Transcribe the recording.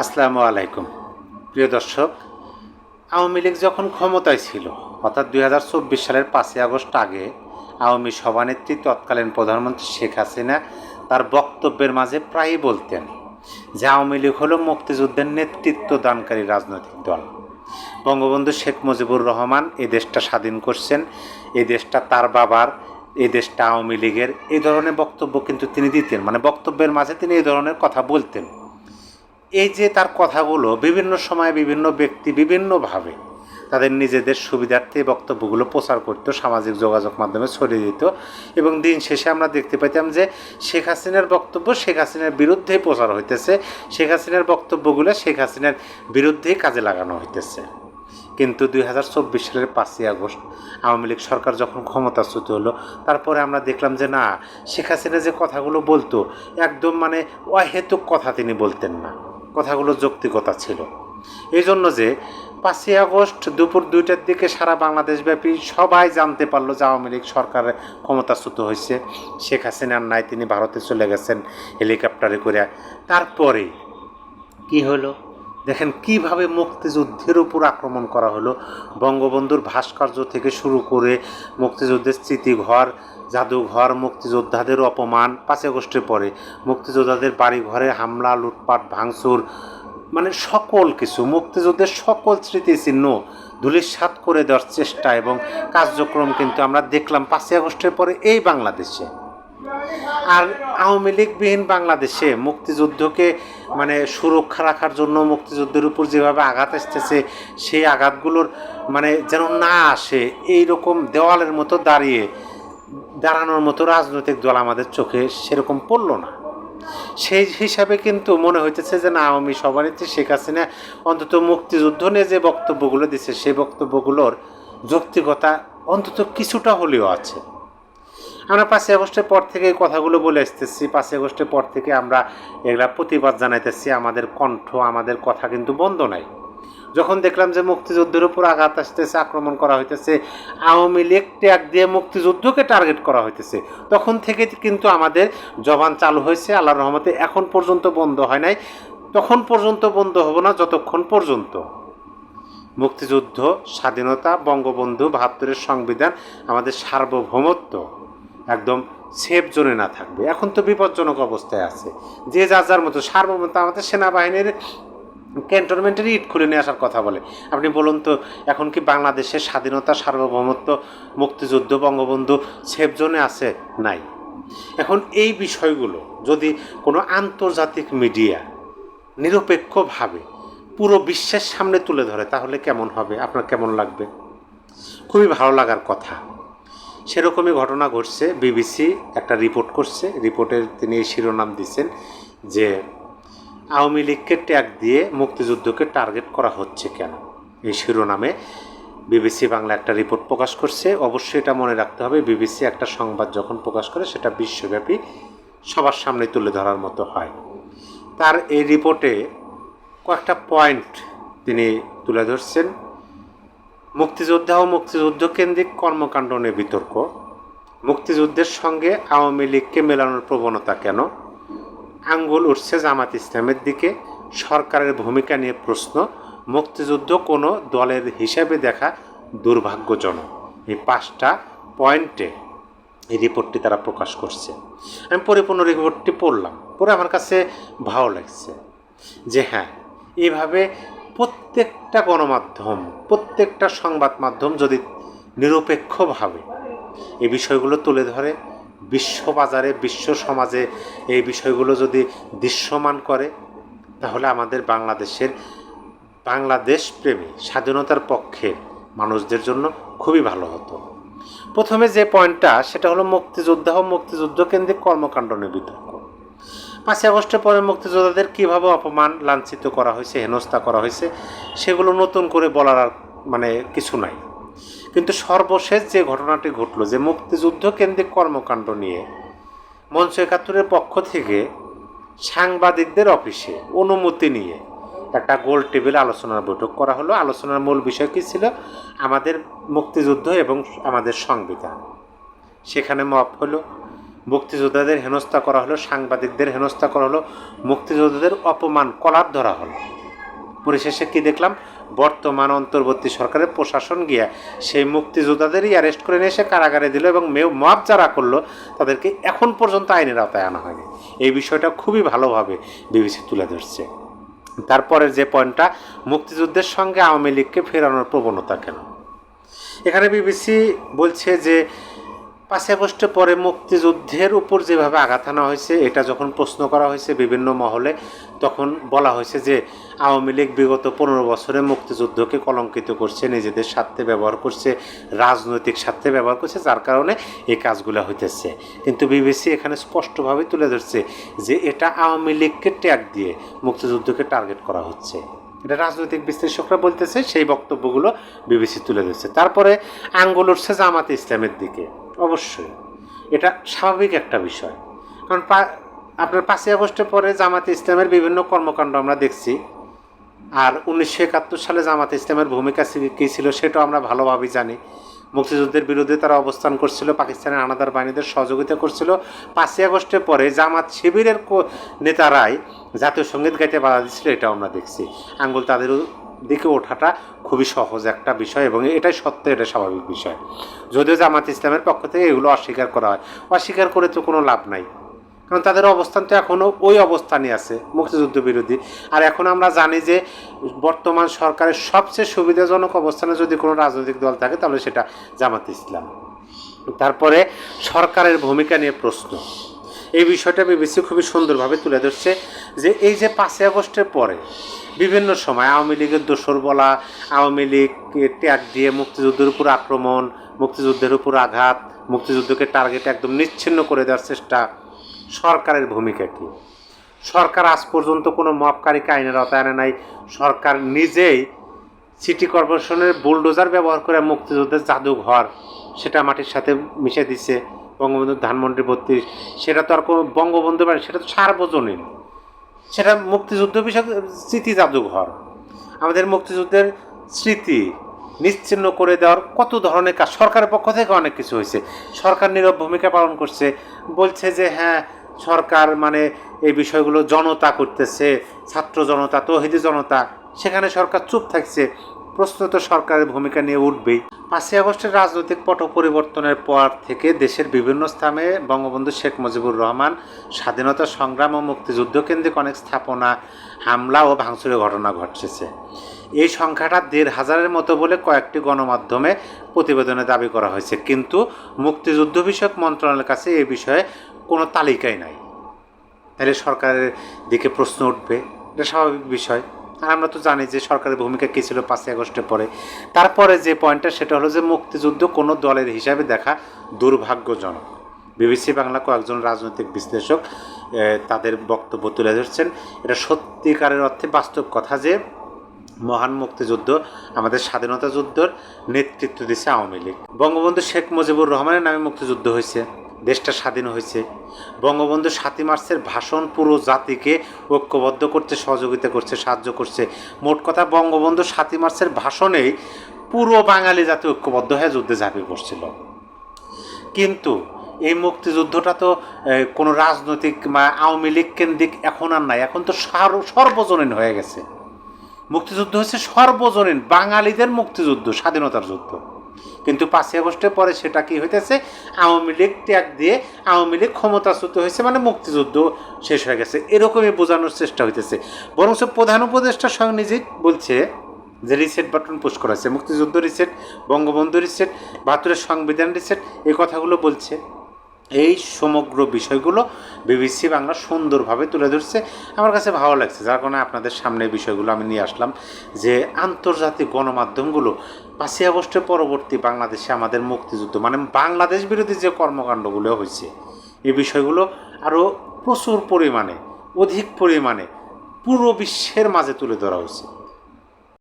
আসসালামু আলাইকুম প্রিয় দর্শক, আওয়ামী লীগ যখন ক্ষমতায় ছিল অর্থাৎ 2024 সালের 5ই আগস্ট আগে আওয়ামী সভানেত্রী তৎকালীন প্রধানমন্ত্রী শেখ হাসিনা তার বক্তব্যের মাঝে প্রায়ই বলতেন যে আওয়ামী লীগ হলো মুক্তিযুদ্ধের নেতৃত্ব দানকারী রাজনৈতিক দল। বঙ্গবন্ধু শেখ মুজিবুর রহমান এই দেশটা স্বাধীন করছেন, এই দেশটা তার বাবার, এই দেশটা আওয়ামী লীগের, এই ধরনের বক্তব্য কিন্তু তিনি দিতেন। মানে বক্তব্যের মাঝে তিনি এই ধরনের কথা বলতেন। এই যে তার কথাগুলো বিভিন্ন সময় বিভিন্ন ব্যক্তি বিভিন্নভাবে তাদের নিজেদের সুবিধার্থে বক্তব্যগুলো প্রচার করত, সামাজিক যোগাযোগ মাধ্যমে ছড়িয়ে দিত, এবং দিন শেষে আমরা দেখতে পাইতাম যে শেখ হাসিনার বক্তব্য শেখ হাসিনার বিরুদ্ধেই প্রচার হইতেছে, শেখ হাসিনার বক্তব্যগুলো শেখ হাসিনার বিরুদ্ধেই কাজে লাগানো হইতেছে। কিন্তু 2024 সালের 5ই আগস্ট আওয়ামী লীগ সরকার যখন ক্ষমতাচ্যুত হলো, তারপরে আমরা দেখলাম যে না, শেখ হাসিনা যে কথাগুলো বলতো একদম অহেতুক কথা তিনি বলতেন না, কথাগুলো যৌক্তিকতা ছিল। এই জন্য যে 5ই আগস্ট দুপুর 2টার দিকে সারা বাংলাদেশব্যাপী সবাই জানতে পারলো যে আওয়ামী লীগ সরকারের ক্ষমতাচ্যুত হয়েছে, শেখ হাসিনার নাই, তিনি ভারতে চলে গেছেন হেলিকপ্টারে করে। তারপরে কি হলো দেখেন, কিভাবে মুক্তিযুদ্ধের উপর আক্রমণ করা হলো। বঙ্গবন্ধুর ভাস্কর্য থেকে শুরু করে মুক্তিযুদ্ধের স্মৃতিঘর, জাদুঘর, মুক্তিযোদ্ধাদের অপমান, 5 আগস্টের পরে মুক্তিযোদ্ধাদের বাড়ি ঘরে হামলা, লুটপাট, ভাঙচুর, সকল কিছু, মুক্তিযুদ্ধের সকল স্মৃতিচিহ্ন ধূলিসাৎ করে দেওয়ার চেষ্টা এবং কার্যক্রম কিন্তু আমরা দেখলাম 5ই আগস্টের পরে এই বাংলাদেশে। আর আওয়ামী লীগবিহীন বাংলাদেশে মুক্তিযুদ্ধকে সুরক্ষা রাখার জন্য মুক্তিযুদ্ধের উপর যেভাবে আঘাত আসতেছে, সেই আঘাতগুলোর যেন না আসে, এইরকম দেওয়ালের মতো দাঁড়ানোর মতো রাজনৈতিক দল আমাদের চোখে সেরকম পড়ল না। সেই হিসাবে কিন্তু মনে হইতেছে যে না, আওয়ামী সভানেত্রী শেখ হাসিনা অন্তত মুক্তিযুদ্ধ নিয়ে যে বক্তব্যগুলো দিচ্ছে সেই বক্তব্যগুলোর যৌক্তিকতা অন্তত কিছুটা হলেও আছে। আমরা 5ই আগস্টের পর থেকে এই কথাগুলো বলে আসতেছি, 5ই আগস্টের পর থেকে আমরা এগুলা প্রতিবাদ জানাইতেছি, আমাদের কণ্ঠ, আমাদের কথা কিন্তু বন্ধ নাই। যখন দেখলাম যে মুক্তিযুদ্ধের উপর আঘাত আসতেছে, আক্রমণ করা হইতেছে, আওয়ামী লীগ ট্যাগ দিয়ে মুক্তিযুদ্ধকে টার্গেট করা হইতেছে, তখন থেকে কিন্তু আমাদের জবান চালু হয়েছে। আল্লাহর রহমতে এখন পর্যন্ত বন্ধ হয় নাই, তখন পর্যন্ত বন্ধ হবে না যতক্ষণ পর্যন্ত মুক্তিযুদ্ধ, স্বাধীনতা, বঙ্গবন্ধু 72-এর সংবিধান, আমাদের সার্বভৌমত্ব একদম সেফ জোনে না থাকবে। এখন তো বিপজ্জনক অবস্থায় আছে, যে যার মতো সার্বভৌমত্ব। আমাদের সেনাবাহিনীর ক্যান্টনমেন্টের ইট খুলে নিয়ে আসার কথা বলে। আপনি বলুন তো, এখন কি বাংলাদেশের স্বাধীনতা, সার্বভৌমত্ব, মুক্তিযুদ্ধ, বঙ্গবন্ধু সেফ জোনে আছে? নাই। এখন এই বিষয়গুলো যদি কোনো আন্তর্জাতিক মিডিয়া নিরপেক্ষভাবে পুরো বিশ্বের সামনে তুলে ধরে, তাহলে কেমন হবে? আপনার কেমন লাগবে? খুবই ভালো লাগার কথা। সেরকমই ঘটনা ঘটছে। বিবিসি একটা রিপোর্ট করছে, রিপোর্টের তিনি এই শিরোনাম দিচ্ছেন যে আওয়ামী লীগকে ট্যাগ দিয়ে মুক্তিযুদ্ধকে টার্গেট করা হচ্ছে কেন। এই শিরোনামে বিবিসি বাংলা একটা রিপোর্ট প্রকাশ করছে। অবশ্যই এটা মনে রাখতে হবে, বিবিসি একটা সংবাদ যখন প্রকাশ করে সেটা বিশ্বব্যাপী সবার সামনে তুলে ধরার মতো হয়। তার এই রিপোর্টে কয়েকটা পয়েন্ট তিনি তুলে ধরছেন। মুক্তিযোদ্ধা ও মুক্তিযুদ্ধকেন্দ্রিক কর্মকাণ্ড নিয়ে বিতর্ক, মুক্তিযুদ্ধের সঙ্গে আওয়ামী লীগকে মেলানোর প্রবণতা কেন, আঙ্গুল উঠছে জামাত ইসলামের দিকে, সরকারের ভূমিকা নিয়ে প্রশ্ন, মুক্তিযুদ্ধ কোনো দলের হিসাবে দেখা দুর্ভাগ্যজনক। এই 5টা পয়েন্টে এই রিপোর্টটি তারা প্রকাশ করছে। আমি পরিপূর্ণ রিপোর্টটি পড়লাম, পরে আমার কাছে ভালো লাগছে যে হ্যাঁ, এইভাবে প্রত্যেকটা গণমাধ্যম, প্রত্যেকটা সংবাদ মাধ্যম যদি নিরপেক্ষভাবে এই বিষয়গুলো তুলে ধরে, বিশ্ববাজারে, বিশ্ব সমাজে এই বিষয়গুলো যদি দৃশ্যমান করে, তাহলে আমাদের বাংলাদেশ প্রেমী, স্বাধীনতার পক্ষে মানুষদের জন্য খুবই ভালো হতো। প্রথমে যে পয়েন্টটা, সেটা হলো মুক্তিযোদ্ধা ও মুক্তিযুদ্ধকেন্দ্রিক কর্মকাণ্ড নিয়ে বিতর্ক। 5ই আগস্টের পরে মুক্তিযোদ্ধাদের কীভাবে অপমান, লাঞ্ছিত করা হয়েছে, হেনস্থা করা হয়েছে, সেগুলো নতুন করে বলার আর কিছু নাই। কিন্তু সর্বশেষ যে ঘটনাটি ঘটলো, যে মুক্তিযুদ্ধ কেন্দ্রিক কর্মকাণ্ড নিয়ে মঞ্চ 71-এর পক্ষ থেকে সাংবাদিকদের অফিসে অনুমতি নিয়ে একটা গোল টেবিল আলোচনার বৈঠক করা হলো। আলোচনার মূল বিষয় কী ছিল? আমাদের মুক্তিযুদ্ধ এবং আমাদের সংবিধান। সেখানে মত হলো মুক্তিযোদ্ধাদের হেনস্থা করা হলো, সাংবাদিকদের হেনস্থা করা হলো, মুক্তিযোদ্ধাদের অপমান কলার ধরা হলো। পরিশেষে কি দেখলাম, বর্তমান অন্তর্বর্তী সরকারের প্রশাসন গিয়া সেই মুক্তিযোদ্ধাদেরই অ্যারেস্ট করে নিয়ে এসে কারাগারে দিল এবং মব যারা করলো তাদেরকে এখন পর্যন্ত আইনের আওতায় আনা হয়নি। এই বিষয়টা খুবই ভালোভাবে বিবিসি তুলে ধরছে। তারপরের যে পয়েন্টটা, মুক্তিযুদ্ধের সঙ্গে আওয়ামী লীগকে ফেরানোর প্রবণতা কেন। এখানে বিবিসি বলছে যে 5ই আগস্টের পরে মুক্তিযুদ্ধের উপর যেভাবে আঘাত আনা হয়েছে, এটা যখন প্রশ্ন করা হয়েছে বিভিন্ন মহলে, তখন বলা হয়েছে যে আওয়ামী লীগ বিগত 15 বছরে মুক্তিযুদ্ধকে কলঙ্কিত করছে, নিজেদের স্বার্থে ব্যবহার করছে, রাজনৈতিক স্বার্থে ব্যবহার করছে, যার কারণে এই কাজগুলো হইতেছে। কিন্তু বিবিসি এখানে স্পষ্টভাবে তুলে ধরছে যে এটা আওয়ামী লীগকে ট্যাগ দিয়ে মুক্তিযুদ্ধকে টার্গেট করা হচ্ছে। এটা রাজনৈতিক বিশ্লেষকরা বলতেছে, সেই বক্তব্যগুলো বিবিসি তুলে ধরছে। তারপরে আঙ্গুল উঠছে জামাতে ইসলামের দিকে। অবশ্যই এটা স্বাভাবিক একটা বিষয়, কারণ আপনার 5ই আগস্টের পরে জামাতে ইসলামের বিভিন্ন কর্মকাণ্ড আমরা দেখছি। আর 1971 সালে জামাতে ইসলামের ভূমিকা কী ছিল সেটাও আমরা ভালোভাবেই জানি। মুক্তিযুদ্ধের বিরুদ্ধে তারা অবস্থান করছিল, পাকিস্তানের হানাদার বাহিনীদের সহযোগিতা করছিল। 5ই আগস্টের পরে জামাত শিবিরের নেতারাই জাতীয় সঙ্গীত গাইতে বাধা দিচ্ছিল, এটাও আমরা দেখছি। আঙ্গুল তাদের দিকে ওঠাটা খুবই সহজ একটা বিষয় এবং এটাই সত্য, এটা স্বাভাবিক বিষয়। যদিও জামাত ইসলামের পক্ষ থেকে এগুলো অস্বীকার করা হয়, অস্বীকার করে তো কোনো লাভ নাই, কারণ তাদের অবস্থান তো এখনও ওই অবস্থানই আছে, মুক্তিযুদ্ধ বিরোধী। আর এখন আমরা জানি যে বর্তমান সরকারের সবচেয়ে সুবিধাজনক অবস্থানে যদি কোনো রাজনৈতিক দল থাকে তাহলে সেটা জামাত ইসলাম। তারপরে সরকারের ভূমিকা নিয়ে প্রশ্ন, এই বিষয়টা বিবিসি খুবই সুন্দরভাবে তুলে ধরছে যে এই যে 5ই আগস্টের পরে বিভিন্ন সময় আওয়ামী লীগের দোসর বলা, আওয়ামী লীগ ট্যাগ দিয়ে মুক্তিযুদ্ধের উপর আক্রমণ, মুক্তিযুদ্ধের উপর আঘাত, মুক্তিযুদ্ধকে টার্গেট একদম নিচ্ছিন্ন করে দেওয়ার চেষ্টা, সরকারের ভূমিকা কী? সরকার আজ পর্যন্ত কোনো মবকারীকে আইনের আওতায় আনে নাই। সরকার নিজেই সিটি কর্পোরেশনের বুলডোজার ব্যবহার করে মুক্তিযুদ্ধের জাদুঘর সেটা মাটির সাথে মিশে দিছে। বঙ্গবন্ধুর ধানমন্ডি 32, সেটা তো আর কোনো বঙ্গবন্ধু বাড়ি, সেটা তো সার্বজনীন, সেটা মুক্তিযুদ্ধ বিষয়ক স্মৃতি জাদুঘর। আমাদের মুক্তিযুদ্ধের স্মৃতি নিশ্চিহ্ন করে দেওয়ার কত ধরনের কাজ সরকারের পক্ষ থেকে অনেক কিছু হয়েছে। সরকার নীরব ভূমিকা পালন করছে, বলছে যে হ্যাঁ সরকার মানে এই বিষয়গুলো জনতা করতেছে, ছাত্র জনতা, তৌহিদি জনতা, সেখানে সরকার চুপ থাকছে। প্রশ্ন তো সরকারের ভূমিকা নিয়ে উঠবেই। 5ই আগস্টের রাজনৈতিক পট পরিবর্তনের পর থেকে দেশের বিভিন্ন স্থানে বঙ্গবন্ধু শেখ মুজিবুর রহমান স্বাধীনতা সংগ্রাম ও মুক্তিযুদ্ধ কেন্দ্রিক অনেক স্থাপনা, হামলা ও ভাঙচুরের ঘটনা ঘটেছে। এই সংখ্যাটা 1,500-এর মতো বলে কয়েকটি গণমাধ্যমে প্রতিবেদনে দাবি করা হয়েছে, কিন্তু মুক্তিযুদ্ধ বিষয়ক মন্ত্রণালয়ের কাছে এই বিষয়ে কোনো তালিকাই নাই। তাহলে সরকারের দিকে প্রশ্ন উঠবে, এটা স্বাভাবিক বিষয়। আর আমরা তো জানি যে সরকারের ভূমিকা কী ছিল 5ই আগস্টের পরে। তারপরে যে পয়েন্টটা সেটা হলো যে মুক্তিযুদ্ধ কোনো দলের হিসাবে দেখা দুর্ভাগ্যজনক। বিবিসি বাংলা কয়েকজন রাজনৈতিক বিশ্লেষক তাদের বক্তব্য তুলে ধরছেন। এটা সত্যিকারের অর্থে বাস্তব কথা যে মহান মুক্তিযুদ্ধ, আমাদের স্বাধীনতা যুদ্ধের নেতৃত্ব দিয়েছে আওয়ামী লীগ। বঙ্গবন্ধু শেখ মুজিবুর রহমানের নামে মুক্তিযুদ্ধ হয়েছে, দেশটা স্বাধীন হয়েছে। বঙ্গবন্ধু 7ই মার্চের ভাষণ পুরো জাতিকে ঐক্যবদ্ধ করতে সহযোগিতা করছে, সাহায্য করছে। মোট কথা বঙ্গবন্ধু 7ই মার্চের ভাষণেই পুরো বাঙালি জাতি ঐক্যবদ্ধ হয়ে যুদ্ধে ঝাঁপিয়ে পড়ছিল। কিন্তু এই মুক্তিযুদ্ধটা তো কোনো রাজনৈতিক আওয়ামী লীগ কেন্দ্রিক এখন আর নাই, এখন তো সর্বজনীন হয়ে গেছে। মুক্তিযুদ্ধ হচ্ছে সর্বজনীন বাঙালিদের মুক্তিযুদ্ধ, স্বাধীনতার যুদ্ধ। কিন্তু 5ই আগস্টের পরে সেটা কি হইতেছে, আওয়ামী লীগ ত্যাগ দিয়ে আওয়ামী লীগ ক্ষমতাচ্যুত হয়েছে, মানে মুক্তিযুদ্ধ শেষ হয়ে গেছে, এরকমই বোঝানোর চেষ্টা হইতেছে। বরং প্রধান উপদেষ্টা স্বয়ং নিজেই বলছে যে রিসেট বাটন পুশ করা হয়েছে, মুক্তিযুদ্ধ রিসেট, বঙ্গবন্ধু রিসেট, 72-এর সংবিধান রিসেট, এই কথাগুলো বলছে। এই সমগ্র বিষয়গুলো বিবিসি বাংলা সুন্দরভাবে তুলে ধরছে, আমার কাছে ভালো লাগছে, যার কারণে আপনাদের সামনে এই বিষয়গুলো আমি নিয়ে আসলাম যে আন্তর্জাতিক গণমাধ্যমগুলো 5ই আগস্টের পরবর্তী বাংলাদেশে আমাদের মুক্তিযুদ্ধ মানে বাংলাদেশ বিরোধী যে কর্মকাণ্ডগুলো হয়েছে, এই বিষয়গুলো আরও প্রচুর পরিমাণে, অধিক পরিমাণে পুরো বিশ্বের মাঝে তুলে ধরা হয়েছে।